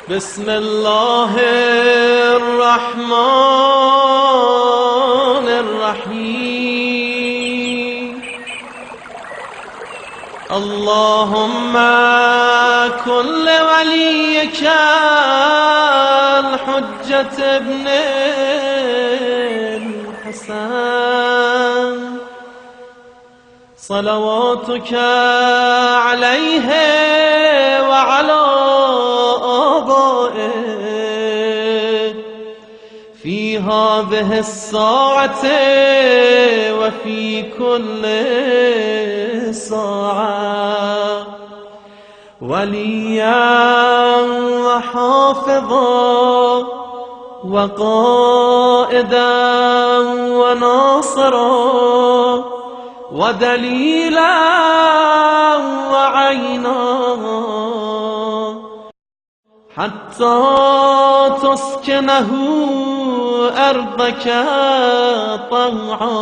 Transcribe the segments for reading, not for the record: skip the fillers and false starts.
بسم الله الرحمن الرحيم. اللهم كن لوليك الحجة ابن الحسن صلواتك عليه وعلى آبائه في هذه الساعة وفي كل ساعة وليا وحافظا وقائدا وناصرا ودليلا وعينا حتى تسكنه أرضك طوعا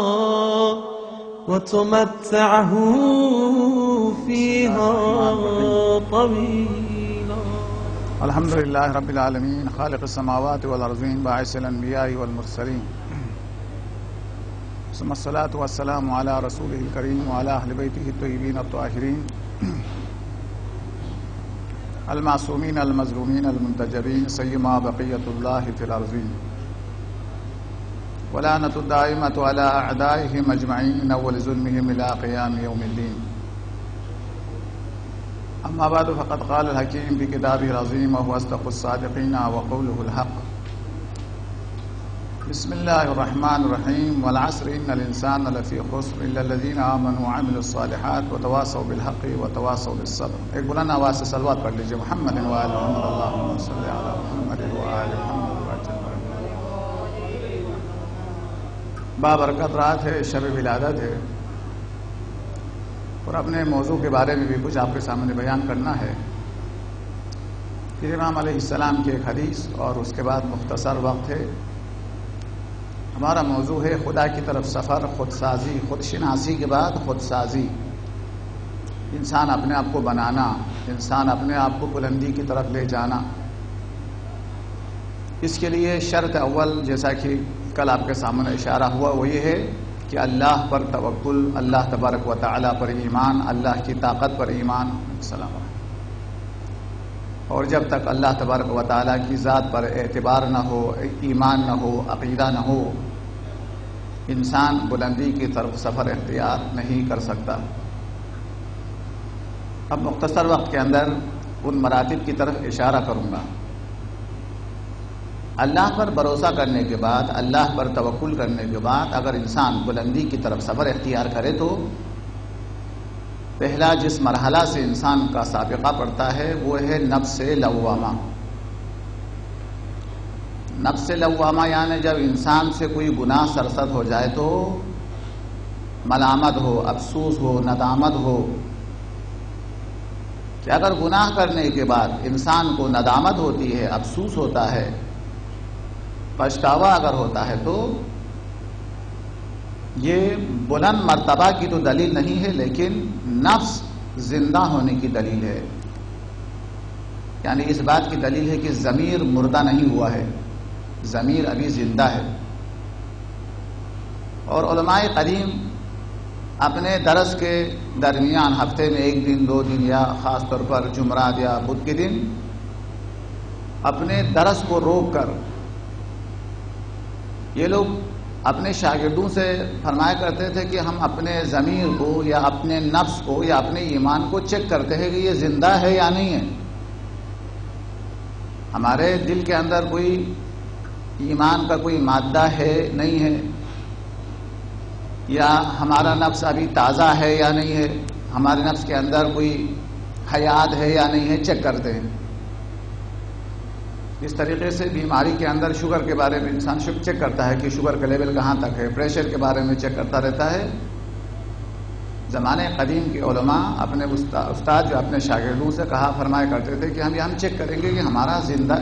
وتمتعه فيها طويلا. الحمد لله رب العالمين خالق السماوات والأرضين باعث الأنبياء والمرسلين ثم الصلاة والسلام على رسوله الكريم وعلى أهل بيته الطيبين الطاهرين المعصومين المظلومين المنتجبين سيما بقية الله في الأرضين ولعنة الدائمة على أعدائهم أجمعين من أول ظلمهم إلى قيام يوم الدين. أما بعد فقد قال الحكيم في كتابه العظيم وهو أصدق الصادقين وقوله الحق. بسم الله الرحمن الرحيم. والعصر إن الإنسان لفي خسر إلا الذين آمنوا وعملوا الصالحات وتواصوا بالحق وتواصوا بالصبر. ایک بلند آواز سے صلوات پڑھ لیجیے. محمد و آل محمد اللهم صل علی محمد و آل محمد. بابرکت رات ہے، شب ولادت ہے، اور اپنے موضوع کے بارے میں بھی کچھ آپ کے سامنے بیان کرنا ہے. پھر امام علیہ السلام کی ایک حدیث اور اس کے بعد مختصر وقت ہے. ہمارا موضوع ہے خدا کی طرف سفر، خود سازی، خود شناسی کے بعد خود سازی. انسان اپنے آپ کو بنانا، انسان اپنے آپ کو بلندی کی طرف لے جانا. اس کے لیے شرط اول، جیسا کہ کل آپ کے سامنے اشارہ ہوا، وہ یہ ہے کہ اللہ پر توکل، اللہ تبارک و تعالی پر ایمان، اللہ کی طاقت پر ایمان. السلام علیکم. اور جب تک اللہ تبارک و تعالی کی ذات پر اعتبار نہ ہو، ایمان نہ ہو، عقیدہ نہ ہو، انسان بلندی کی طرف سفر اختیار نہیں کر سکتا. اب مختصر وقت کے اندر ان مراتب کی طرف اشارہ کروں گا. اللہ پر بھروسہ کرنے کے بعد، اللہ پر توکل کرنے کے بعد اگر انسان بلندی کی طرف سفر اختیار کرے تو پہلا جس مرحلہ سے انسان کا سابقہ پڑتا ہے وہ ہے نفس لوامہ. نفس لوامہ یعنی جب انسان سے کوئی گناہ سرزد ہو جائے تو ملامت ہو، افسوس ہو، ندامت ہو. کہ اگر گناہ کرنے کے بعد انسان کو ندامت ہوتی ہے، افسوس ہوتا ہے، پچھتاوا اگر ہوتا ہے تو یہ بلند مرتبہ کی تو دلیل نہیں ہے، لیکن نفس زندہ ہونے کی دلیل ہے. یعنی اس بات کی دلیل ہے کہ ضمیر مردہ نہیں ہوا ہے، ضمیر ابھی زندہ ہے. اور علماء قدیم اپنے درس کے درمیان ہفتے میں ایک دن، 2 دن یا خاص طور پر جمعرات یا بدھ کے دن اپنے درس کو روک کر یہ لوگ اپنے شاگردوں سے فرمایا کرتے تھے کہ ہم اپنے ضمیر کو یا اپنے نفس کو یا اپنے ایمان کو چیک کرتے ہیں کہ یہ زندہ ہے یا نہیں ہے. ہمارے دل کے اندر کوئی ایمان کا کوئی مادہ ہے نہیں ہے، یا ہمارا نفس ابھی تازہ ہے یا نہیں ہے، ہمارے نفس کے اندر کوئی حیات ہے یا نہیں ہے، چیک کرتے ہیں. اس طریقے سے بیماری کے اندر شوگر کے بارے میں انسان چیک کرتا ہے کہ شوگر کا لیول کہاں تک ہے، پریشر کے بارے میں چیک کرتا رہتا ہے. زمانے قدیم کے علماء اپنے استاد جو اپنے شاگردوں سے کہا فرمایا کرتے تھے کہ ہم چیک کریں گے کہ ہمارا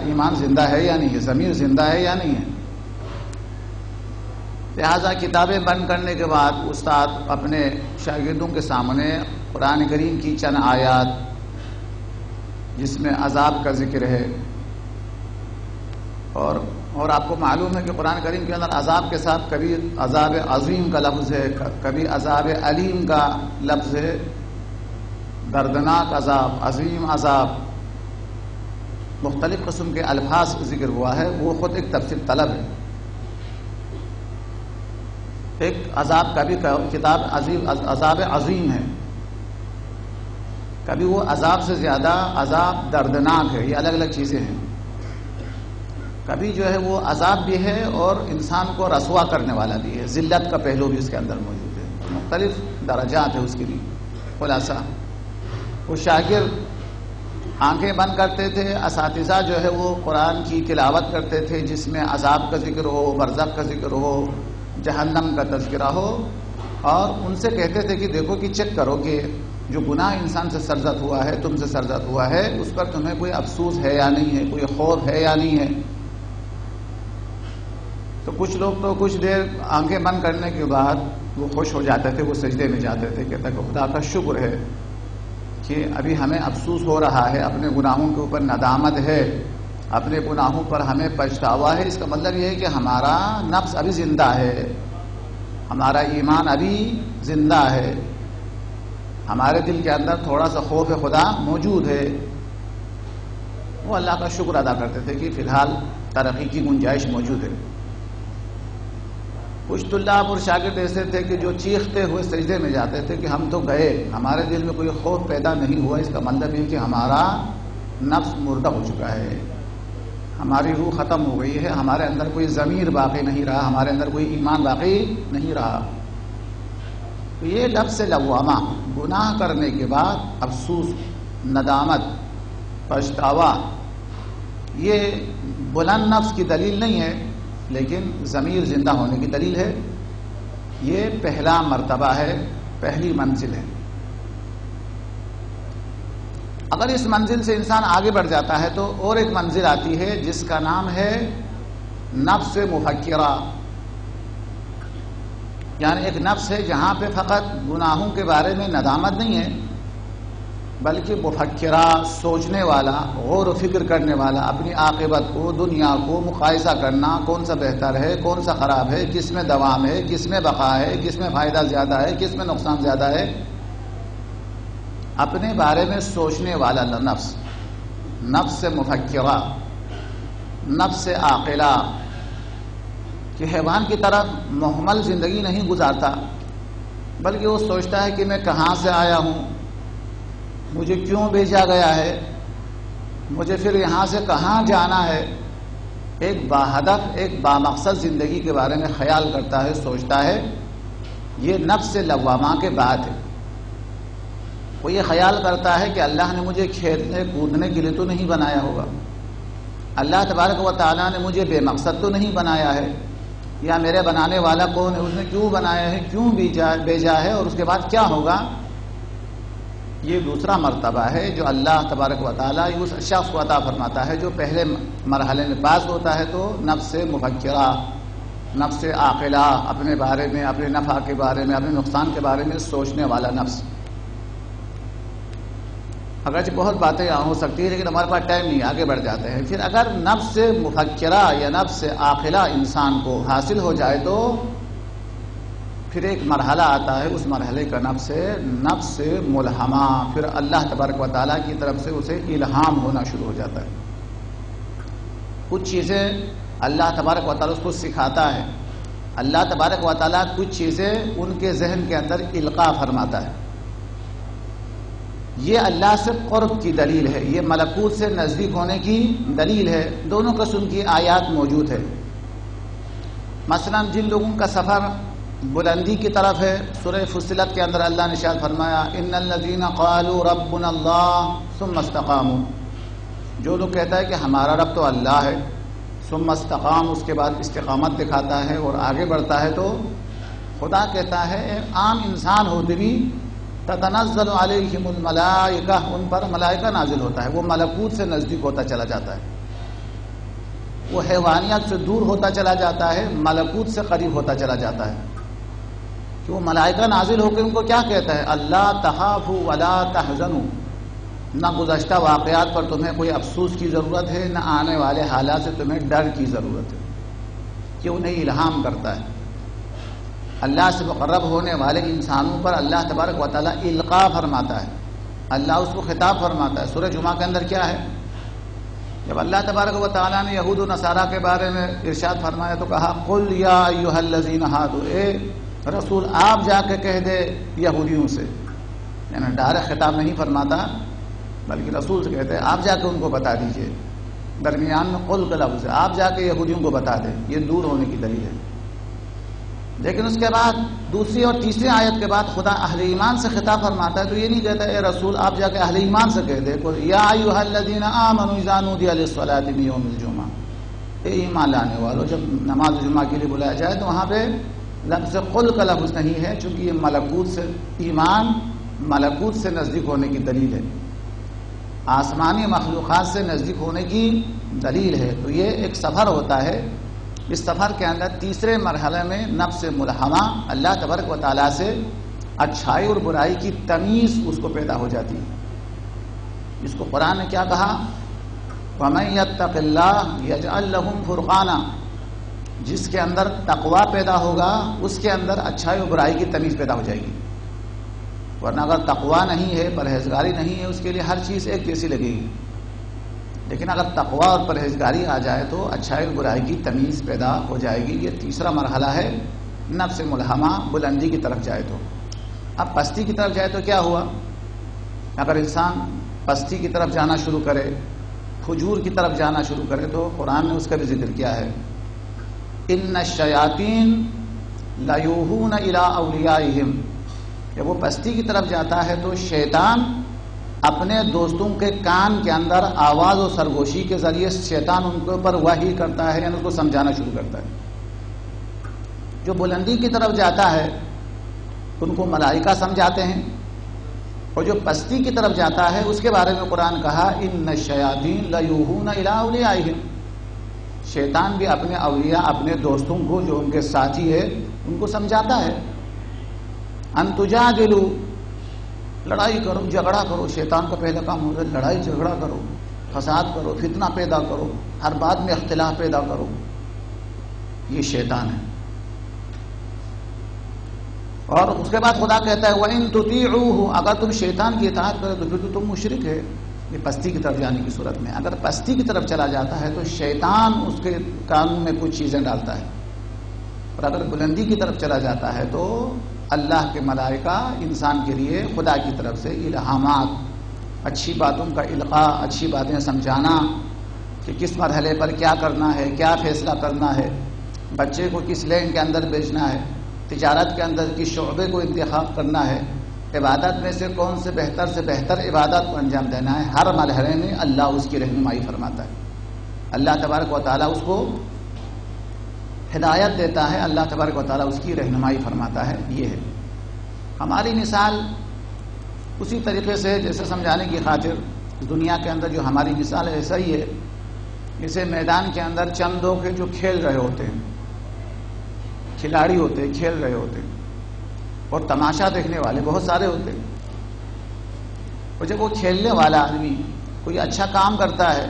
ایمان زندہ ہے یا نہیں ہے، ضمیر زندہ ہے یا نہیں ہے. لہذا کتابیں بند کرنے کے بعد استاد اپنے شاگردوں کے سامنے قرآن کریم کی چند آیات جس میں عذاب کا ذکر ہے، اور آپ کو معلوم ہے کہ قرآن کریم کے اندر عذاب کے ساتھ کبھی عذاب عظیم کا لفظ ہے، کبھی عذاب علیم کا لفظ ہے، دردناک عذاب، عظیم عذاب، مختلف قسم کے الفاظ ذکر ہوا ہے، وہ خود ایک تفسیر طلب ہے۔ ایک عذاب کا بھی کتاب عذاب عظیم ہے، کبھی وہ عذاب سے زیادہ عذاب دردناک ہے، یہ الگ الگ چیزیں ہیں۔ کبھی جو ہے وہ عذاب بھی ہے اور انسان کو رسوا کرنے والا بھی ہے، ذلت کا پہلو بھی اس کے اندر موجود ہے، مختلف درجات ہے اس کے لیے۔ خلاصہ وہ شاگرد آنکھیں بند کرتے تھے، اساتذہ جو ہے وہ قرآن کی تلاوت کرتے تھے جس میں عذاب کا ذکر ہو، برزخ کا ذکر ہو، جہنم کا تذکرہ ہو، اور ان سے کہتے تھے کہ دیکھو کہ چیک کرو کہ جو گناہ انسان سے سرزد ہوا ہے، تم سے سرزد ہوا ہے، اس پر تمہیں کوئی افسوس ہے یا نہیں ہے، کوئی خوف ہے یا نہیں ہے۔ تو کچھ لوگ تو کچھ دیر آنکھیں بند کرنے کے بعد وہ خوش ہو جاتے تھے، وہ سجدے میں جاتے تھے، کہتے کہ خدا کا شکر ہے کہ ابھی ہمیں افسوس ہو رہا ہے، اپنے گناہوں کے اوپر ندامت ہے، اپنے گناہوں پر ہمیں پچھتاوا ہے۔ اس کا مطلب یہ ہے کہ ہمارا نفس ابھی زندہ ہے، ہمارا ایمان ابھی زندہ ہے، ہمارے دل کے اندر تھوڑا سا خوف خدا موجود ہے۔ وہ اللہ کا شکر ادا کرتے تھے کہ فی الحال ترقی کی گنجائش موجود ہے۔ کچھ طلاب اور شاگرد ایسے تھے کہ جو چیختے ہوئے سجدے میں جاتے تھے کہ ہم تو گئے، ہمارے دل میں کوئی خوف پیدا نہیں ہوا۔ اس کا مطلب یہ کہ ہمارا نفس مردہ ہو چکا ہے، ہماری روح ختم ہو گئی ہے، ہمارے اندر کوئی ضمیر باقی نہیں رہا، ہمارے اندر کوئی ایمان باقی نہیں رہا۔ تو یہ لفظ لوامہ، گناہ کرنے کے بعد افسوس، ندامت، پچھتاوا، یہ بلند نفس کی دلیل نہیں ہے، لیکن ضمیر زندہ ہونے کی دلیل ہے۔ یہ پہلا مرتبہ ہے، پہلی منزل ہے۔ اگر اس منزل سے انسان آگے بڑھ جاتا ہے تو اور ایک منزل آتی ہے جس کا نام ہے نفس مفکرہ، یعنی ایک نفس ہے جہاں پہ فقط گناہوں کے بارے میں ندامت نہیں ہے، بلکہ مفکرہ، سوچنے والا، غور و فکر کرنے والا، اپنی عاقبت کو، دنیا کو مقایسہ کرنا، کون سا بہتر ہے، کون سا خراب ہے، کس میں دوام ہے، کس میں بقا ہے، کس میں فائدہ زیادہ ہے، کس میں نقصان زیادہ ہے، اپنے بارے میں سوچنے والا نفس، نفس مفکرہ، نفس عاقلہ، کہ حیوان کی طرح محمل زندگی نہیں گزارتا، بلکہ وہ سوچتا ہے کہ میں کہاں سے آیا ہوں، مجھے کیوں بھیجا گیا ہے، مجھے پھر یہاں سے کہاں جانا ہے۔ ایک باہدف، ایک بامقصد زندگی کے بارے میں خیال کرتا ہے، سوچتا ہے۔ یہ نفس لوامہ کے بعد ہے۔ وہ یہ خیال کرتا ہے کہ اللہ نے مجھے کھیلنے کودنے کے لیے تو نہیں بنایا ہوگا، اللہ تبارک و تعالیٰ نے مجھے بے مقصد تو نہیں بنایا ہے، یا میرے بنانے والا کون ہے، اس نے کیوں بنایا ہے، کیوں بھیجا ہے، اور اس کے بعد کیا ہوگا۔ یہ دوسرا مرتبہ ہے جو اللہ تبارک و تعالیٰ اس شخص کو عطا فرماتا ہے جو پہلے مرحلے میں پاس ہوتا ہے، تو نفس مفکرہ، نفس عاقلہ، اپنے بارے میں، اپنے نفع کے بارے میں، اپنے نقصان کے بارے میں سوچنے والا نفس۔ اگرچہ بہت باتیں یہاں ہو سکتی ہیں لیکن ہمارے پاس ٹائم نہیں، آگے بڑھ جاتے ہیں۔ پھر اگر نفس مفکرہ یا نفس عاقلہ انسان کو حاصل ہو جائے تو پھر ایک مرحلہ آتا ہے، اس مرحلے کا نفس ہے نفس ملہمہ۔ پھر اللہ تبارک و تعالیٰ کی طرف سے اسے الہام ہونا شروع ہو جاتا ہے، کچھ چیزیں اللہ تبارک و تعالیٰ اس کو سکھاتا ہے، اللہ تبارک و تعالیٰ کچھ چیزیں ان کے ذہن کے اندر القاء فرماتا ہے۔ یہ اللہ سے قرب کی دلیل ہے، یہ ملکوت سے نزدیک ہونے کی دلیل ہے۔ دونوں قسم کی آیات موجود ہے۔ مثلا جن لوگوں کا سفر بلندی کی طرف ہے، سورہ فصلت کے اندر اللہ نے ارشاد فرمایا ان الذین قالوا ربنا اللہ ثم استقاموا، جو لوگ کہتا ہے کہ ہمارا رب تو اللہ ہے، ثم استقام، اس کے بعد استقامت دکھاتا ہے اور آگے بڑھتا ہے، تو خدا کہتا ہے عام انسان ہوتے بھی تتنزل علیہم الملائکہ، ان پر ملائکہ نازل ہوتا ہے، وہ ملکوت سے نزدیک ہوتا چلا جاتا ہے، وہ حیوانیت سے دور ہوتا چلا جاتا ہے، ملکوت سے قریب ہوتا چلا جاتا ہے۔ کہ وہ ملائکہ نازل ہو کے ان کو کیا کہتا ہے، اللہ تخافوا ولا تحزنوا، نہ گزشتہ واقعات پر تمہیں کوئی افسوس کی ضرورت ہے، نہ آنے والے حالات سے تمہیں ڈر کی ضرورت ہے کہ انہیں الہام کرتا ہے۔ اللہ سے مقرب ہونے والے انسانوں پر اللہ تبارک و تعالیٰ القاء فرماتا ہے، اللہ اس کو خطاب فرماتا ہے۔ سورہ جمعہ کے اندر کیا ہے؟ جب اللہ تبارک و تعالیٰ نے یہود و نصارہ کے بارے میں ارشاد فرمایا تو کہا قل یا ایھا الذین ھادوا، اے رسول آپ جا کے کہہ دے یہودیوں سے، یعنی ڈائریکٹ خطاب نہیں فرماتا بلکہ رسول سے کہتے ہیں آپ جا کے ان کو بتا دیجئے، درمیان میں قل کا لفظ ہے، آپ جا کے یہودیوں کو بتا دیں، یہ دور ہونے کی دلیل ہے۔ لیکن اس کے بعد دوسری اور تیسری آیت کے بعد خدا اہل ایمان سے خطاب فرماتا ہے تو یہ نہیں کہتا اے رسول آپ جا کے اہل ایمان سے کہہ دے یا ایھا الذین آمنوا اذا نودی للصلاۃ من یوم الجمعہ، اے ایمان لانے والو جب نماز جمعہ کے لیے بلایا جائے تو وہاں پہ لفظ قل کا لفظ نہیں ہے، چونکہ یہ ملکوت سے ایمان ملکوت سے نزدیک ہونے کی دلیل ہے، آسمانی مخلوقات سے نزدیک ہونے کی دلیل ہے۔ تو یہ ایک سفر ہوتا ہے، اس سفر کے اندر تیسرے مرحلے میں نفس ملہمہ اللہ تبارک و تعالیٰ سے اچھائی اور برائی کی تمیز اس کو پیدا ہو جاتی ہے۔ اس کو قرآن نے کیا کہا؟ وَمَن يَتَّقِ اللَّهَ يَجْعَل لَّهُ فُرْقَانًا، جس کے اندر تقوی پیدا ہوگا اس کے اندر اچھائی اور برائی کی تمیز پیدا ہو جائے گی، ورنہ اگر تقوی نہیں ہے، پرہیزگاری نہیں ہے، اس کے لیے ہر چیز ایک جیسی لگے گی۔ لیکن اگر تقوی اور پرہیزگاری آ جائے تو اچھائی اور برائی کی تمیز پیدا ہو جائے گی۔ یہ تیسرا مرحلہ ہے نفس ملہمہ، بلندی کی طرف جائے تو۔ اب پستی کی طرف جائے تو کیا ہوا؟ اگر انسان پستی کی طرف جانا شروع کرے، فجور کی طرف جانا شروع کرے تو قرآن نے اس کا بھی ذکر کیا ہے، ان الشیاطین لیوحون الی اولیائہم، جب وہ پستی کی طرف جاتا ہے تو شیطان اپنے دوستوں کے کان کے اندر آواز و سرگوشی کے ذریعے شیطان ان کے اوپر وحی کرتا ہے، یعنی ان کو سمجھانا شروع کرتا ہے۔ جو بلندی کی طرف جاتا ہے ان کو ملائکہ سمجھاتے ہیں، اور جو پستی کی طرف جاتا ہے اس کے بارے میں قرآن کہا ان الشیاطین لیوحون الی اولیائہم، شیطان بھی اپنے اولیاء اپنے دوستوں کو جو ان کے ساتھی ہے ان کو سمجھاتا ہے، ان تجادلوا، لڑائی کرو، جھگڑا کرو۔ شیطان کا پہلا کام ہوتا ہے لڑائی جھگڑا کرو، فساد کرو، فتنہ پیدا کرو، ہر بات میں اختلاف پیدا کرو، یہ شیطان ہے۔ اور اس کے بعد خدا کہتا ہے وَإِن تُطِيعُوهُ، اگر تم شیطان کی اطاعت کرو تو پھر تو تم مشرک ہے۔ یہ پستی کی طرف جانے کی صورت میں، اگر پستی کی طرف چلا جاتا ہے تو شیطان اس کے کانوں میں کچھ چیزیں ڈالتا ہے، اور اگر بلندی کی طرف چلا جاتا ہے تو اللہ کے ملائکہ انسان کے لیے خدا کی طرف سے الہامات، اچھی باتوں کا القاء، اچھی باتیں سمجھانا کہ کس مرحلے پر کیا کرنا ہے، کیا فیصلہ کرنا ہے، بچے کو کس لین کے اندر بھیجنا ہے، تجارت کے اندر کس شعبے کو انتخاب کرنا ہے، عبادت میں سے کون سے بہتر عبادت کو انجام دینا ہے، ہر مرحلے میں اللہ اس کی رہنمائی فرماتا ہے، اللہ تبارک و تعالیٰ اس کو ہدایت دیتا ہے، اللہ تبارک و تعالیٰ اس کی رہنمائی فرماتا ہے۔ یہ ہے ہماری مثال اسی طریقے سے جیسے سمجھانے کی خاطر دنیا کے اندر جو ہماری مثال ہے ایسا ہی ہے، جیسے میدان کے اندر چند لوگ ہیں جو کھیل رہے ہوتے ہیں، کھلاڑی ہوتے ہیں، کھیل رہے ہوتے ہیں، اور تماشا دیکھنے والے بہت سارے ہوتے ہیں، اور جب وہ کھیلنے والا آدمی کوئی اچھا کام کرتا ہے،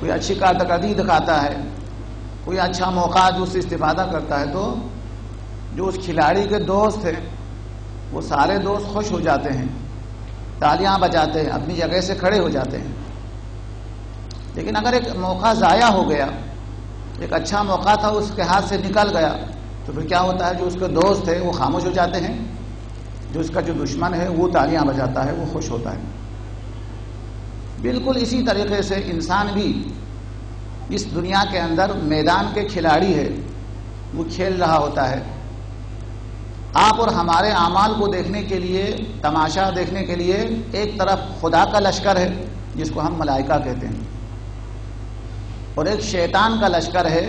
کوئی اچھی کارکردگی دکھاتا ہے، کوئی اچھا موقع جو اس سے استفادہ کرتا ہے تو جو اس کھلاڑی کے دوست ہیں وہ سارے دوست خوش ہو جاتے ہیں، تالیاں بجاتے ہیں، اپنی جگہ سے کھڑے ہو جاتے ہیں۔ لیکن اگر ایک موقع ضائع ہو گیا، ایک اچھا موقع تھا اس کے ہاتھ سے نکل گیا تو پھر کیا ہوتا ہے، جو اس کے دوست ہے وہ خاموش ہو جاتے ہیں، جو اس کا جو دشمن ہے وہ تالیاں بجاتا ہے، وہ خوش ہوتا ہے۔ بالکل اسی طریقے سے انسان بھی اس دنیا کے اندر میدان کے کھلاڑی ہے، وہ کھیل رہا ہوتا ہے۔ آپ اور ہمارے اعمال کو دیکھنے کے لیے، تماشا دیکھنے کے لیے ایک طرف خدا کا لشکر ہے جس کو ہم ملائکہ کہتے ہیں، اور ایک شیطان کا لشکر ہے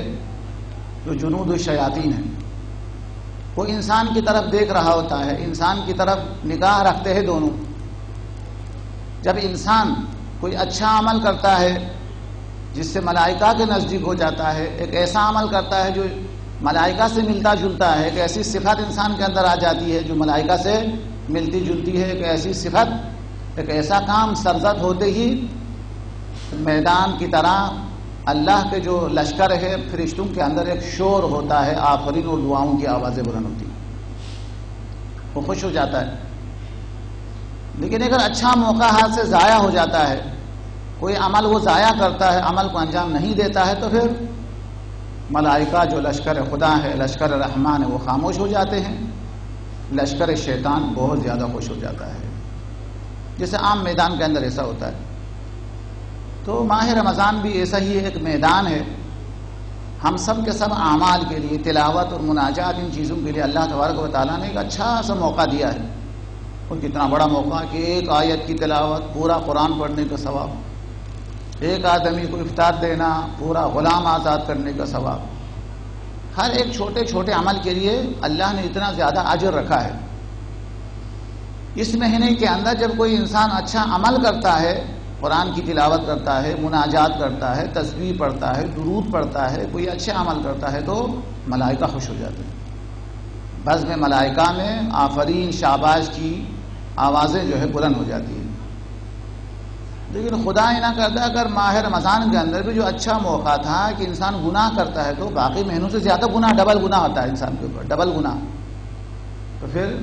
جو جنود الشیاطین ہے۔ وہ انسان کی طرف دیکھ رہا ہوتا ہے، انسان کی طرف نگاہ رکھتے ہیں دونوں۔ جب انسان کوئی اچھا عمل کرتا ہے جس سے ملائکہ کے نزدیک ہو جاتا ہے، ایک ایسا عمل کرتا ہے جو ملائکہ سے ملتا جلتا ہے، ایک ایسی صفت انسان کے اندر آ جاتی ہے جو ملائکہ سے ملتی جلتی ہے، ایک ایسی صفت ایک ایسا کام سرزد ہوتے ہی میدان کی طرح اللہ کے جو لشکر ہے فرشتوں کے اندر ایک شور ہوتا ہے، آفرین اور دعاؤں کی آوازیں بلند ہوتی ہیں، وہ خوش ہو جاتا ہے۔ لیکن اگر اچھا موقع ہاتھ سے ضائع ہو جاتا ہے، کوئی عمل وہ ضائع کرتا ہے، عمل کو انجام نہیں دیتا ہے، تو پھر ملائکہ جو لشکر خدا ہے، لشکر رحمان ہے، وہ خاموش ہو جاتے ہیں، لشکر شیطان بہت زیادہ خوش ہو جاتا ہے، جیسے عام میدان کے اندر ایسا ہوتا ہے۔ تو ماہ رمضان بھی ایسا ہی ایک میدان ہے، ہم سب کے سب اعمال کے لیے، تلاوت اور مناجات، ان چیزوں کے لیے اللہ تبارک و تعالیٰ نے ایک اچھا سا موقع دیا ہے، اور کتنا بڑا موقع کہ ایک آیت کی تلاوت، پورا قرآن پڑھنے کا ثواب، ایک آدمی کو افطار دینا، پورا غلام آزاد کرنے کا ثواب، ہر ایک چھوٹے چھوٹے عمل کے لیے اللہ نے اتنا زیادہ اجر رکھا ہے۔ اس مہینے کے اندر جب کوئی انسان اچھا عمل کرتا ہے، قرآن کی تلاوت کرتا ہے، مناجات کرتا ہے، تسبیح پڑھتا ہے، درود پڑھتا ہے، کوئی اچھے عمل کرتا ہے، تو ملائکہ خوش ہو جاتے ہیں۔ بزم ملائکہ میں آفرین، شاباش کی آوازیں جو ہے بلند ہو جاتی ہیں۔ لیکن خدا ہی نہ کرتا اگر ماہ رمضان کے اندر بھی جو اچھا موقع تھا کہ انسان گناہ کرتا ہے، تو باقی مہینوں سے زیادہ گناہ، ڈبل گناہ ہوتا ہے انسان کے اوپر، ڈبل گناہ، تو پھر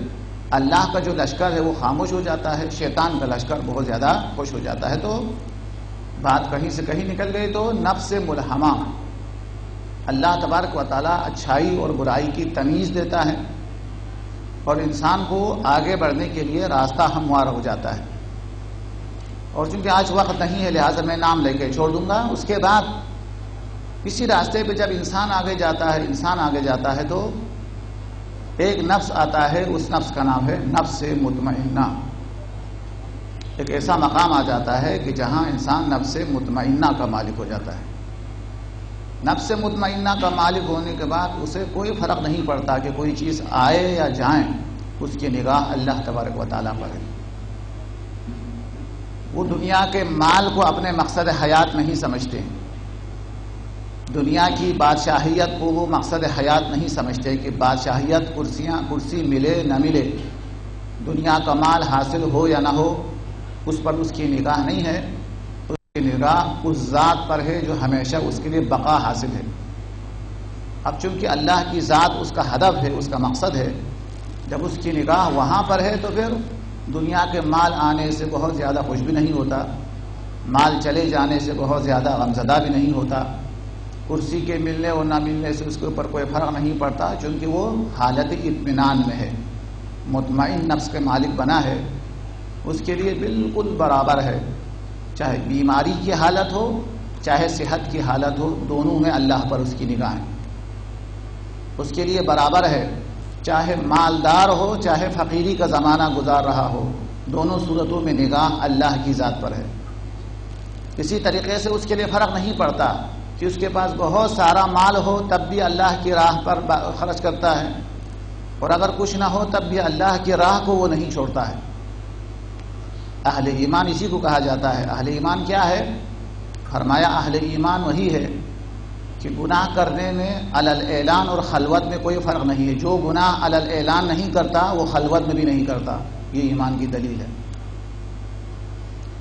اللہ کا جو لشکر ہے وہ خاموش ہو جاتا ہے، شیطان کا لشکر بہت زیادہ خوش ہو جاتا ہے۔ تو بات کہیں سے کہیں نکل گئی، تو نفس ملہمہ، اللہ تبارک و تعالیٰ اچھائی اور برائی کی تمیز دیتا ہے، اور انسان کو آگے بڑھنے کے لیے راستہ ہموار ہو جاتا ہے۔ اور چونکہ آج وقت نہیں ہے لہٰذا میں نام لے کے چھوڑ دوں گا۔ اس کے بعد اسی راستے پہ جب انسان آگے جاتا ہے تو ایک نفس آتا ہے، اس نفس کا نام ہے نفس مطمئنہ۔ ایک ایسا مقام آ جاتا ہے کہ جہاں انسان نفس مطمئنہ کا مالک ہو جاتا ہے۔ نفس مطمئنہ کا مالک ہونے کے بعد اسے کوئی فرق نہیں پڑتا کہ کوئی چیز آئے یا جائیں، اس کی نگاہ اللہ تبارک و تعالیٰ پر ہے۔ وہ دنیا کے مال کو اپنے مقصد حیات نہیں سمجھتے، دنیا کی بادشاہیت کو وہ مقصد حیات نہیں سمجھتے کہ بادشاہیت، کرسی ملے نہ ملے، دنیا کا مال حاصل ہو یا نہ ہو، اس پر اس کی نگاہ نہیں ہے، اس کی نگاہ اس ذات پر ہے جو ہمیشہ اس کے لیے بقا حاصل ہے۔ اب چونکہ اللہ کی ذات اس کا ہدف ہے، اس کا مقصد ہے، جب اس کی نگاہ وہاں پر ہے تو پھر دنیا کے مال آنے سے بہت زیادہ خوش بھی نہیں ہوتا، مال چلے جانے سے بہت زیادہ غمزدہ بھی نہیں ہوتا، کرسی کے ملنے اور نہ ملنے سے اس کے اوپر کوئی فرق نہیں پڑتا، چونکہ وہ حالت اطمینان میں ہے، مطمئن نفس کے مالک بنا ہے، اس کے لیے بالکل برابر ہے، چاہے بیماری کی حالت ہو چاہے صحت کی حالت ہو، دونوں میں اللہ پر اس کی نگاہ ہے، اس کے لیے برابر ہے، چاہے مالدار ہو چاہے فقیری کا زمانہ گزار رہا ہو، دونوں صورتوں میں نگاہ اللہ کی ذات پر ہے۔ اسی طریقے سے اس کے لیے فرق نہیں پڑتا کہ اس کے پاس بہت سارا مال ہو تب بھی اللہ کی راہ پر خرچ کرتا ہے، اور اگر کچھ نہ ہو تب بھی اللہ کی راہ کو وہ نہیں چھوڑتا ہے۔ اہل ایمان اسی کو کہا جاتا ہے۔ اہل ایمان کیا ہے؟ فرمایا اہل ایمان وہی ہے کہ گناہ کرنے میں علی الاعلان اور خلوت میں کوئی فرق نہیں ہے، جو گناہ علی الاعلان نہیں کرتا وہ خلوت میں بھی نہیں کرتا، یہ ایمان کی دلیل ہے۔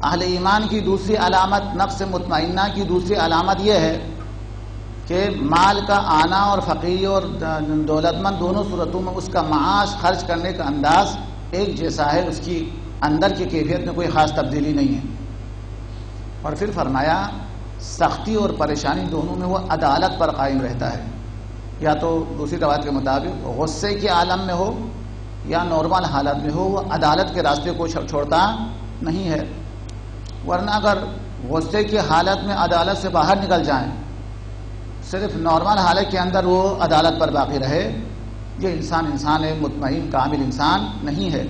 اہل ایمان کی دوسری علامت، نفس مطمئنہ کی دوسری علامت یہ ہے کہ مال کا آنا اور فقیر اور دولت مند دونوں صورتوں میں اس کا معاش خرچ کرنے کا انداز ایک جیسا ہے، اس کی اندر کی کیفیت میں کوئی خاص تبدیلی نہیں ہے۔ اور پھر فرمایا سختی اور پریشانی دونوں میں وہ عدالت پر قائم رہتا ہے، یا تو دوسری روایت کے مطابق غصے کے عالم میں ہو یا نارمل حالت میں ہو، وہ عدالت کے راستے کو چھوڑتا نہیں ہے، ورنہ اگر غصے کی حالت میں عدالت سے باہر نکل جائیں، صرف نارمل حالت کے اندر وہ عدالت پر باقی رہے، یہ انسان ہے، مطمئن کامل انسان نہیں ہے۔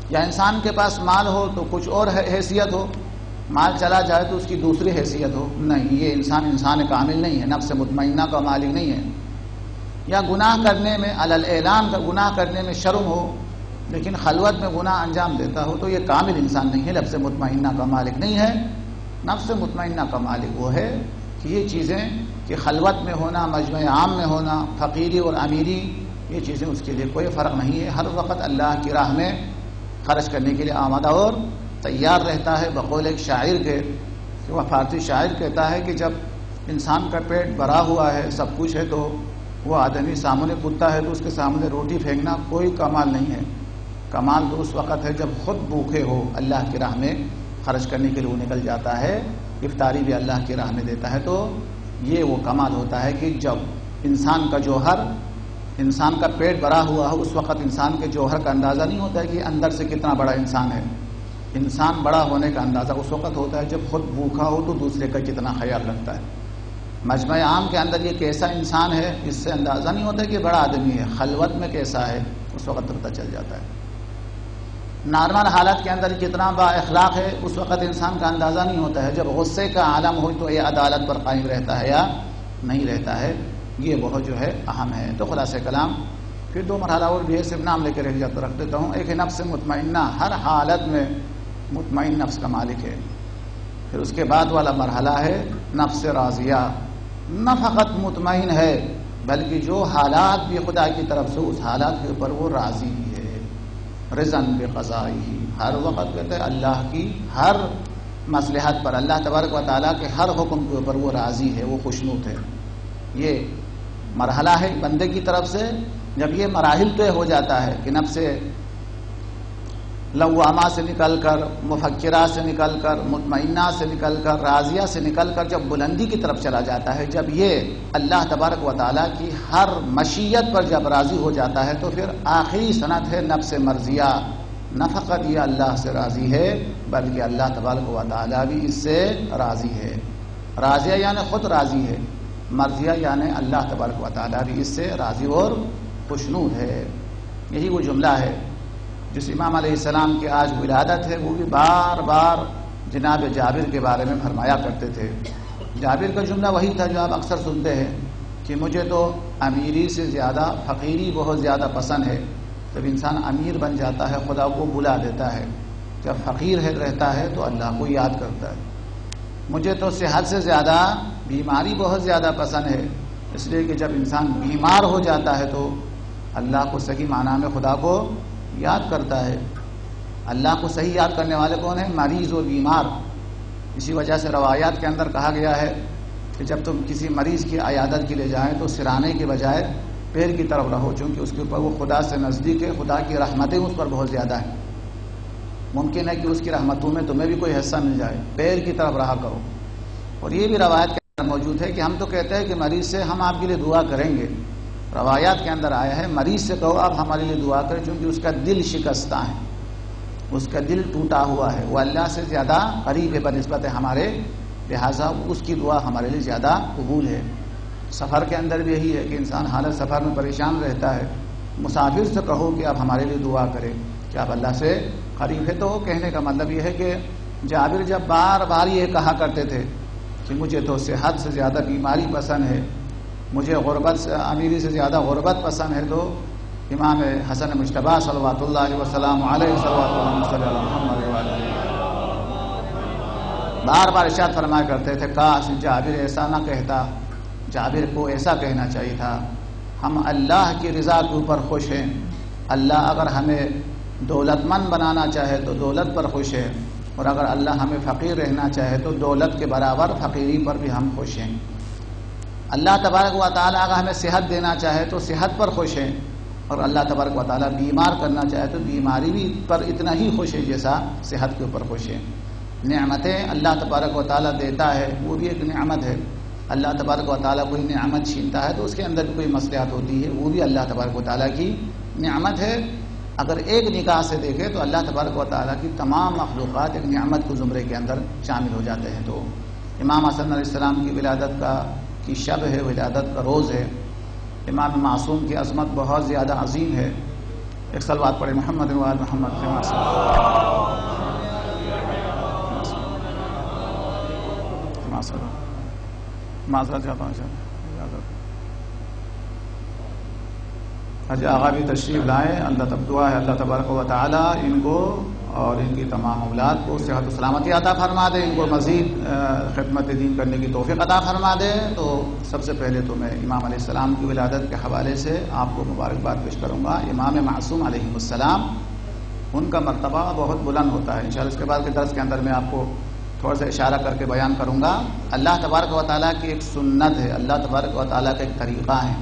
یا انسان کے پاس مال ہو تو کچھ اور حیثیت ہو، مال چلا جائے تو اس کی دوسری حیثیت ہو، نہیں، یہ انسان کامل نہیں ہے، نفس مطمئنہ کا مالک نہیں ہے۔ یا گناہ کرنے میں علی الاعلان کا گناہ کرنے میں شرم ہو لیکن خلوت میں گناہ انجام دیتا ہو، تو یہ کامل انسان نہیں ہے، نفس مطمئنہ کا مالک نہیں ہے۔ نفس مطمئنہ کا مالک وہ ہے کہ یہ چیزیں کہ خلوت میں ہونا، مجمع عام میں ہونا، فقیری اور امیری، یہ چیزیں اس کے لیے کوئی فرق نہیں ہے، ہر وقت اللہ کی راہ میں خرچ کرنے کے لیے آمادہ اور تیار رہتا ہے. بقول ایک شاعر کے، وہ فارسی شاعر کہتا ہے کہ جب انسان کا پیٹ بھرا ہوا ہے، سب کچھ ہے، تو وہ آدمی سامنے کودتا ہے تو اس کے سامنے روٹی پھینکنا کوئی کمال نہیں ہے. کمال تو اس وقت ہے جب خود بھوکے ہو، اللہ کی راہ میں خرچ کرنے کے لیے وہ نکل جاتا ہے، افطاری بھی اللہ کی راہ میں دیتا ہے. تو یہ وہ کمال ہوتا ہے کہ جب انسان کا جوہر، انسان کا پیٹ بھرا ہوا ہو، اس وقت انسان کے جوہر کا اندازہ نہیں ہوتا ہے کہ اندر سے کتنا بڑا انسان ہے. انسان بڑا ہونے کا اندازہ اس وقت ہوتا ہے جب خود بھوکا ہو تو دوسرے کا کتنا خیال رکھتا ہے. مجمع عام کے اندر یہ کیسا انسان ہے اس سے اندازہ نہیں ہوتا کہ بڑا آدمی ہے. خلوت میں کیسا ہے اس وقت پتہ چل جاتا ہے. نارمل حالت کے اندر کتنا با اخلاق ہے اس وقت انسان کا اندازہ نہیں ہوتا ہے. جب غصے کا عالم ہو تو یہ عدالت پر قائم رہتا ہے یا نہیں رہتا ہے. یہ بہت جو ہے اہم ہے. تو خلاصہ کلام پھر دو مرحلہ اور بھی ہے، صرف نام لے کے رکھ دیتا ہوں. ایک ہے نفس مطمئنہ، ہر حالت میں مطمئن نفس کا مالک ہے. پھر اس کے بعد والا مرحلہ ہے نفس راضیہ، نہ فقط مطمئن ہے بلکہ جو حالات بھی خدا کی طرف سے اس حالات کے اوپر وہ راضی بھی ہے. رضا بقضائہ، ہر وقت کہتے ہیں اللہ کی ہر مصلحت پر، اللہ تبارک و تعالیٰ کے ہر حکم کے اوپر وہ راضی ہے، وہ خوشنود ہے. یہ مرحلہ ہے بندے کی طرف سے. جب یہ مراحل طے ہو جاتا ہے کہ نفس لوامہ سے نکل کر، مفکرہ سے نکل کر، مطمئنہ سے نکل کر، راضیہ سے نکل کر جب بلندی کی طرف چلا جاتا ہے، جب یہ اللہ تبارک و تعالیٰ کی ہر مشیت پر جب راضی ہو جاتا ہے، تو پھر آخری سند ہے نفس مرضیہ. نہ فقط یہ اللہ سے راضی ہے بلکہ اللہ تبارک و تعالیٰ بھی اس سے راضی ہے. راضیہ یعنی خود راضی ہے، مرضیہ یعنی اللہ تبارک و تعالیٰ بھی اس سے راضی اور خوشنود ہے. یہی وہ جملہ ہے جس امام علیہ السلام کی آج ولادت ہے، وہ بھی بار بار جناب جابر کے بارے میں فرمایا کرتے تھے. جابر کا جملہ وہی تھا جو آپ اکثر سنتے ہیں کہ مجھے تو امیری سے زیادہ فقیری بہت زیادہ پسند ہے. جب انسان امیر بن جاتا ہے خدا کو بلا دیتا ہے، جب فقیر رہتا ہے تو اللہ کو یاد کرتا ہے. مجھے تو صحت سے زیادہ بیماری بہت زیادہ پسند ہے، اس لیے کہ جب انسان بیمار ہو جاتا ہے تو اللہ کو صحیح معنی میں خدا کو یاد کرتا ہے. اللہ کو صحیح یاد کرنے والے کون ہیں؟ مریض اور بیمار. اسی وجہ سے روایات کے اندر کہا گیا ہے کہ جب تم کسی مریض کی عیادت کے لیے جائیں تو سرانے کے بجائے پیر کی طرف رہو، چونکہ اس کے اوپر وہ خدا سے نزدیک ہے، خدا کی رحمتیں اس پر بہت زیادہ ہیں. ممکن ہے کہ اس کی رحمتوں میں تمہیں بھی کوئی حصہ مل جائے. پیر کی طرف رہا کرو. اور یہ بھی روایت کے اندر موجود ہے کہ ہم تو کہتے ہیں کہ مریض سے ہم آپ کے لیے دعا کریں گے. روایات کے اندر آیا ہے مریض سے کہو آپ ہمارے لیے دعا کریں، چونکہ اس کا دل شکستہ ہے، اس کا دل ٹوٹا ہوا ہے، وہ اللہ سے زیادہ قریب ہے بنسبت ہے ہمارے، لہٰذا اس کی دعا ہمارے لیے زیادہ قبول ہے. سفر کے اندر بھی یہی ہے کہ انسان حالت سفر میں پریشان رہتا ہے. مسافر سے کہو کہ آپ ہمارے لیے دعا کریں کہ آپ اللہ سے قریب ہے. تو کہنے کا مطلب یہ ہے کہ جابر جب بار بار یہ کہا کرتے تھے کہ مجھے تو صحت سے زیادہ بیماری پسند ہے، مجھے غربت سے، امیری سے زیادہ غربت پسند ہے، تو امام حسن مجتبیٰ صلوات اللہ وسلام علیہ بار بار ارشاد فرمایا کرتے تھے کاش جابر ایسا نہ کہتا، جابر کو ایسا کہنا چاہیے تھا. ہم اللہ کی رضا کے اوپر خوش ہیں. اللہ اگر ہمیں دولت مند بنانا چاہے تو دولت پر خوش ہے، اور اگر اللہ ہمیں فقیر رہنا چاہے تو دولت کے برابر فقیری پر بھی ہم خوش ہیں. اللہ تبارک و تعالیٰ اگر ہمیں صحت دینا چاہے تو صحت پر خوش ہیں، اور اللہ تبارک و تعالیٰ بیمار کرنا چاہے تو بیماری بھی پر اتنا ہی خوش ہے جیسا صحت کے اوپر خوش ہے. نعمتیں اللہ تبارک و تعالیٰ دیتا ہے، وہ بھی ایک نعمت ہے. اللہ تبارک و تعالیٰ کوئی نعمت چھینتا ہے تو اس کے اندر بھی کوئی مصلحت ہوتی ہے، وہ بھی اللہ تبارک و تعالیٰ کی نعمت ہے. اگر ایک نگاہ سے دیکھے تو اللہ تبارک و تعالیٰ کی تمام مخلوقات ایک نعمت کو زمرے کے اندر شامل ہو جاتے ہیں. تو امام حسن علیہ السلام کی ولادت کی شب ہے، ولادت کا روز ہے. امام معصوم کی عظمت بہت زیادہ عظیم ہے. ایک صلوات پڑھے محمد و آل محمد. معذرت چاہتا ہوں حج آغا بھی تشریف لائیں. اللہ تب دعا ہے اللہ تبارک و تعالی ان کو اور ان کی تمام اولاد کو صحت و سلامتی عطا فرما دے، ان کو مزید خدمت دین کرنے کی توفیق عطا فرما دے. تو سب سے پہلے تو میں امام علیہ السلام کی ولادت کے حوالے سے آپ کو مبارکباد پیش کروں گا. امام معصوم علیہ السلام ان کا مرتبہ بہت بلند ہوتا ہے. انشاءاللہ اس کے بعد کے درس کے اندر میں آپ کو تھوڑا سا اشارہ کر کے بیان کروں گا. اللہ تبارک و تعالیٰ کی ایک سنت ہے, اللہ تبارک و تعالیٰ کا ایک طریقہ ہے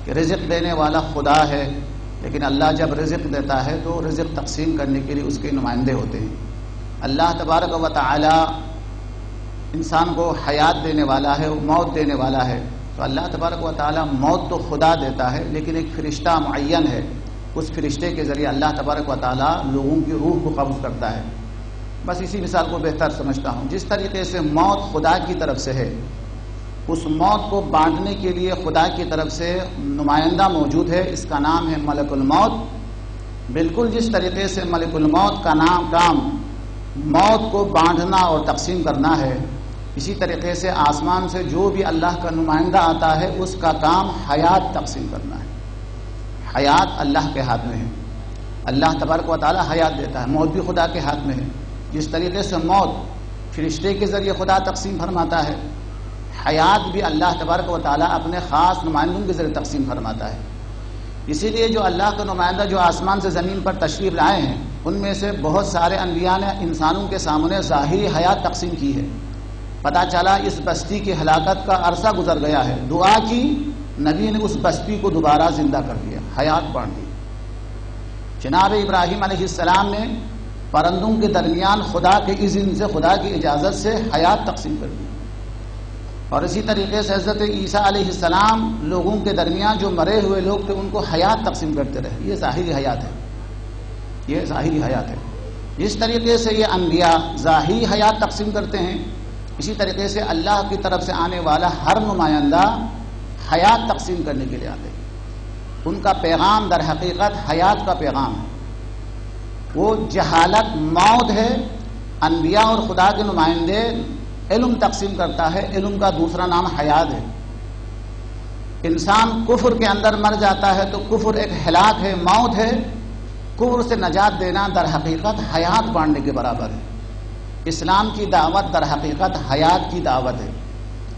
کہ رزق دینے والا خدا ہے, لیکن اللہ جب رزق دیتا ہے تو رزق تقسیم کرنے کے لیے اس کے نمائندے ہوتے ہیں. اللہ تبارک و تعالیٰ انسان کو حیات دینے والا ہے, موت دینے والا ہے. تو اللہ تبارک و تعالیٰ موت تو خدا دیتا ہے, لیکن ایک فرشتہ معین ہے, اس فرشتے کے ذریعے اللہ تبارک و تعالیٰ لوگوں کی روح کو قبض کرتا ہے. بس اسی مثال کو بہتر سمجھتا ہوں. جس طریقے سے موت خدا کی طرف سے ہے, اس موت کو بانٹنے کے لیے خدا کی طرف سے نمائندہ موجود ہے, اس کا نام ہے ملک الموت. بالکل جس طریقے سے ملک الموت کا کام موت کو بانٹنا اور تقسیم کرنا ہے, اسی طریقے سے آسمان سے جو بھی اللہ کا نمائندہ آتا ہے اس کا کام حیات تقسیم کرنا ہے. حیات اللہ کے ہاتھ میں ہے, اللہ تبارک و تعالیٰ حیات دیتا ہے. موت بھی خدا کے ہاتھ میں ہے. جس طریقے سے موت فرشتے کے ذریعے خدا تقسیم فرماتا ہے, حیات بھی اللہ تبارک و تعالیٰ اپنے خاص نمائندوں کے ذریعے تقسیم فرماتا ہے. اسی لیے جو اللہ کا نمائندہ جو آسمان سے زمین پر تشریف لائے ہیں, ان میں سے بہت سارے انبیاء نے انسانوں کے سامنے ظاہری حیات تقسیم کی ہے. پتا چلا اس بستی کی ہلاکت کا عرصہ گزر گیا ہے, دعا کی, نبی نے اس بستی کو دوبارہ زندہ کر دیا, حیات بانٹ دی. جناب ابراہیم علیہ السلام نے پرندوں کے درمیان خدا کے اذن سے, خدا کی اجازت سے حیات تقسیم کر دی. اور اسی طریقے سے حضرت عیسیٰ علیہ السلام لوگوں کے درمیان جو مرے ہوئے لوگ تھے ان کو حیات تقسیم کرتے رہے. یہ ظاہری حیات ہے, یہ ظاہری حیات ہے. جس طریقے سے یہ انبیاء ظاہری حیات تقسیم کرتے ہیں, اسی طریقے سے اللہ کی طرف سے آنے والا ہر نمائندہ حیات تقسیم کرنے کے لیے آتے ہیں. ان کا پیغام در حقیقت حیات کا پیغام ہے. وہ جہالت موت ہے. انبیاء اور خدا کے نمائندے علم تقسیم کرتا ہے, علم کا دوسرا نام حیات ہے. انسان کفر کے اندر مر جاتا ہے تو کفر ایک ہلاک ہے, موت ہے. کفر سے نجات دینا در حقیقت حیات بانٹنے کے برابر ہے. اسلام کی دعوت در حقیقت حیات کی دعوت ہے.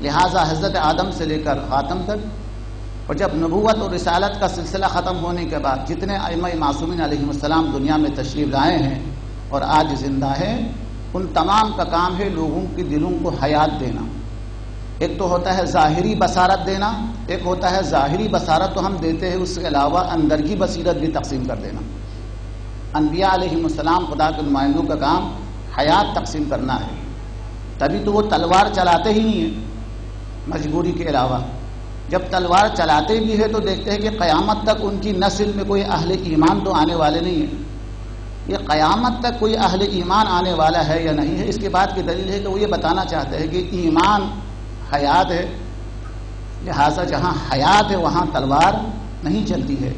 لہٰذا حضرت آدم سے لے کر خاتم تک, اور جب نبوت اور رسالت کا سلسلہ ختم ہونے کے بعد جتنے ائمہ معصومین علیہ السلام دنیا میں تشریف لائے ہیں اور آج زندہ ہیں, ان تمام کا کام ہے لوگوں کے دلوں کو حیات دینا. ایک تو ہوتا ہے ظاہری بصارت دینا, ایک ہوتا ہے ظاہری بصارت تو ہم دیتے ہیں, اس کے علاوہ اندر کی بصیرت بھی تقسیم کر دینا. انبیاء علیہ السلام خدا کے نمائندوں کا کام حیات تقسیم کرنا ہے. تبھی تو وہ تلوار چلاتے ہی نہیں ہیں مجبوری کے علاوہ. جب تلوار چلاتے بھی ہے تو دیکھتے ہیں کہ قیامت تک ان کی نسل میں کوئی اہل ایمان تو آنے والے نہیں ہیں. یہ قیامت تک کوئی اہل ایمان آنے والا ہے یا نہیں ہے, اس کے بعد کی دلیل ہے کہ وہ یہ بتانا چاہتے ہیں کہ ایمان حیات ہے, لہٰذا جہاں حیات ہے وہاں تلوار نہیں چلتی ہے.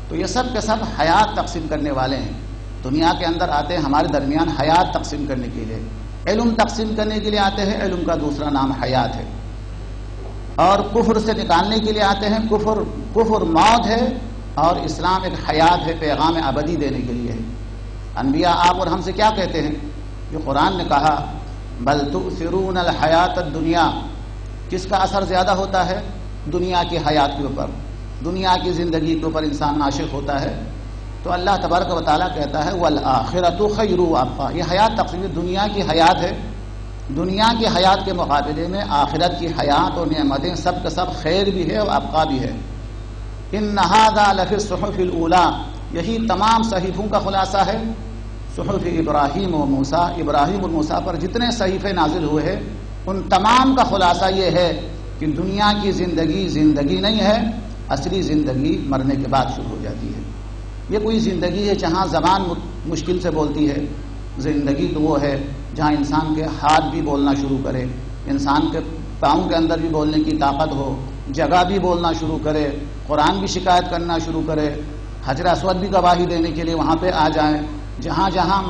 تو یہ سب کے سب حیات تقسیم کرنے والے ہیں. دنیا کے اندر آتے ہیں ہمارے درمیان حیات تقسیم کرنے کے لیے, علم تقسیم کرنے کے لیے آتے ہیں, علم کا دوسرا نام حیات ہے. اور کفر سے نکالنے کے لیے آتے ہیں, کفر موت ہے, اور اسلام ایک حیات ہے, پیغام ابدی دینے کے لیے ہے. انبیاء آپ اور ہم سے کیا کہتے ہیں, جو قرآن نے کہا بل تؤثرون الحیات الدنیا, کس کا اثر زیادہ ہوتا ہے, دنیا کی حیات کے اوپر, دنیا کی زندگی کے اوپر انسان عاشق ہوتا ہے. تو اللہ تبارک و تعالیٰ کہتا ہے والآخرۃ خیر وابقیٰ. یہ حیات تقسیم دنیا کی حیات ہے, دنیا کی حیات کے مقابلے میں آخرت کی حیات اور نعمتیں سب کا سب خیر بھی ہے اور ابقا بھی ہے. ان ھذا لفی الصحف الاولیٰ, یہی تمام صحیفوں کا خلاصہ ہے. صحف ابراہیم و موسیٰ, ابراہیم اور موسیٰ پر جتنے صحیفے نازل ہوئے ہیں ان تمام کا خلاصہ یہ ہے کہ دنیا کی زندگی نہیں ہے, اصلی زندگی مرنے کے بعد شروع ہو جاتی ہے. یہ کوئی زندگی ہے جہاں زبان مشکل سے بولتی ہے, زندگی تو وہ ہے جہاں انسان کے ہاتھ بھی بولنا شروع کرے, انسان کے پاؤں کے اندر بھی بولنے کی طاقت ہو, جگہ بھی بولنا شروع کرے, قرآن بھی شکایت کرنا شروع کرے, حجر اسود بھی گواہی دینے کے لیے وہاں پہ آ جائیں, جہاں جہاں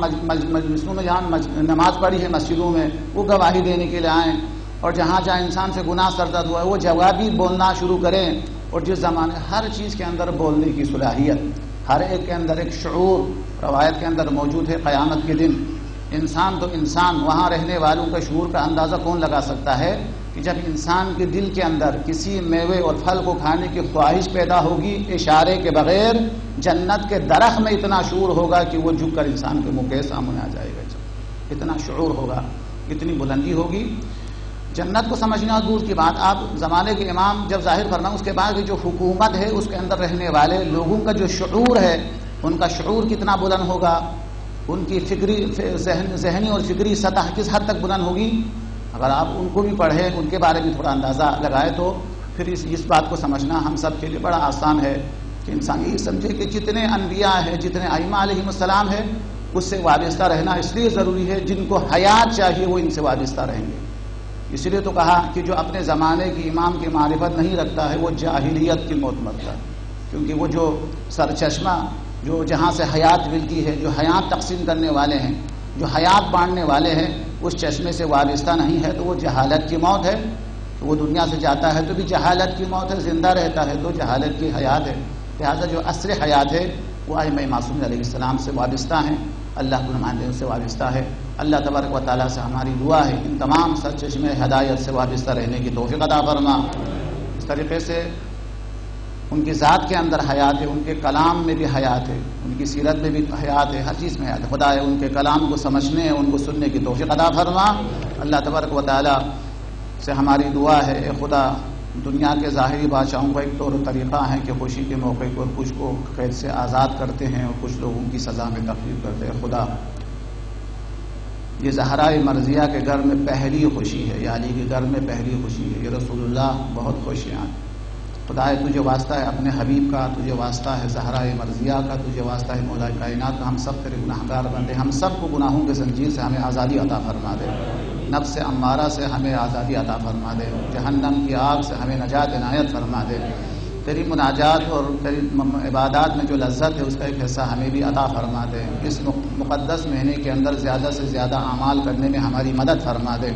مجلسوں میں جہاں نماز پڑھی ہے مسجدوں میں وہ گواہی دینے کے لیے آئیں, اور جہاں جہاں انسان سے گناہ سرزد ہوا ہے وہ جگہ بھی بولنا شروع کریں. اور جس زمانے ہر چیز کے اندر بولنے کی صلاحیت, ہر ایک کے اندر ایک شعور روایت کے اندر موجود ہے. قیامت کے دن انسان تو انسان، وہاں رہنے والوں کا شعور کا اندازہ کون لگا سکتا ہے کہ جب انسان کے دل کے اندر کسی میوے اور پھل کو کھانے کی خواہش پیدا ہوگی، اشارے کے بغیر جنت کے درخت میں اتنا شعور ہوگا کہ وہ جھک کر انسان کے منہ کے سامنے آ جائے گا، اتنا شعور ہوگا، اتنی بلندی ہوگی۔ جنت کو سمجھنا دور کی بات، آپ زمانے کے امام جب ظاہر فرمائیں، اس کے بعد جو حکومت ہے اس کے اندر رہنے والے لوگوں کا جو شعور ہے، ان کا شعور کتنا بلند ہوگا، ان کی ذہنی اور فکری سطح کس حد تک بلند ہوگی، اگر آپ ان کو بھی پڑھیں، ان کے بارے میں تھوڑا اندازہ لگائے تو پھر اس بات کو سمجھنا ہم سب کے لیے بڑا آسان ہے کہ انسان یہ سمجھے کہ جتنے انبیاء ہیں، جتنے ائمہ علیہم السلام ہیں، اس سے وابستہ رہنا اس لیے ضروری ہے، جن کو حیات چاہیے وہ ان سے وابستہ رہیں گے۔ اس لیے تو کہا کہ جو اپنے زمانے کی امام کی معرفت نہیں رکھتا ہے وہ جاہلیت کی موت مرتا ہے، کیونکہ وہ جو سرچشمہ جو جہاں سے حیات ملتی ہے، جو حیات تقسیم کرنے والے ہیں، جو حیات بانٹنے والے ہیں، اس چشمے سے وابستہ نہیں ہے تو وہ جہالت کی موت ہے۔ تو وہ دنیا سے جاتا ہے تو بھی جہالت کی موت ہے، زندہ رہتا ہے تو جہالت کی حیات ہے۔ لہٰذا جو اصل حیات ہے وہ ائمہ معصومین علیہ السلام سے وابستہ ہیں، اللہ کے نمائندوں سے وابستہ ہے۔ اللہ تبارک و تعالیٰ سے ہماری دعا ہے ان تمام سرچشمے ہدایت سے وابستہ رہنے کی توفیق عطا فرما۔ اس طریقے سے ان کی ذات کے اندر حیات ہے، ان کے کلام میں بھی حیات ہے، ان کی سیرت میں بھی حیات ہے، ہر چیز میں حیات ہے۔ خدا ہے ان کے کلام کو سمجھنے، ان کو سننے کی توفیق عطا فرما۔ اللہ تبارک و تعالیٰ سے ہماری دعا ہے، اے خدا، دنیا کے ظاہری بادشاہوں کا ایک طور طریقہ ہے کہ خوشی کے موقع پر کچھ کو قید سے آزاد کرتے ہیں اور کچھ لوگوں کی سزا میں تخفیف کرتے ہیں۔ خدا، یہ زہرائے مرضیہ کے گھر میں پہلی خوشی ہے، یا علی کے گھر میں پہلی خوشی ہے، یہ رسول اللہ بہت خوشیاں ہیں۔ خدا ہے تجھے واسطہ ہے اپنے حبیب کا، تجھے واسطہ ہے زہرائے مرضیہ کا، تجھے واسطہ ہے مولا کائنات کا، ہم سب تیرے گناہگار بندے، ہم سب کو گناہوں کے زنجیر سے ہمیں آزادی عطا فرما دے، نفس امارہ سے ہمیں آزادی عطا فرما دے، جہنم کی آگ سے ہمیں نجات عنایت فرما دے۔ تیری مناجات اور تیری عبادات میں جو لذت ہے اس کا ایک حصہ ہمیں بھی عطا فرما دے۔ اس مقدس مہینے کے اندر زیادہ سے زیادہ اعمال کرنے میں ہماری مدد فرما دے،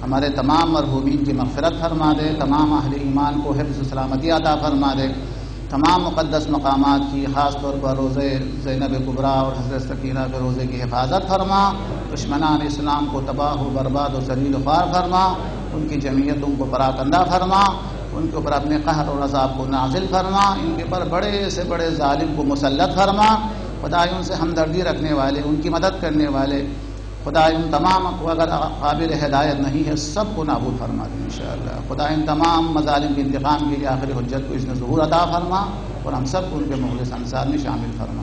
ہمارے تمام مرحومین کی مغفرت فرما دے، تمام اہل ایمان کو حفظ و سلامتی عطا فرما دے، تمام مقدس مقامات کی خاص طور پر روزے زینب کبریٰ اور حضرت سکینہ کے روزے کی حفاظت فرما، دشمنان اسلام کو تباہ و برباد و ذلیل و خوار فرما، ان کی جمعیتوں کو پراکندہ فرما، ان کے اوپر اپنے قہر اور عذاب کو نازل فرما، ان کے اوپر بڑے سے بڑے ظالم کو مسلط فرما۔ خدا ان سے ہمدردی رکھنے والے، ان کی مدد کرنے والے، خدا ان تمام کو اگر قابل ہدایت نہیں ہے سب کو نابود فرما دیں انشاءاللہ۔ خدا ان تمام مظالم کے انتقام کے لیے آخری حجت کو اس نے ظہور عطا فرما اور ہم سب کو ان کے مخلص انصار میں شامل فرما۔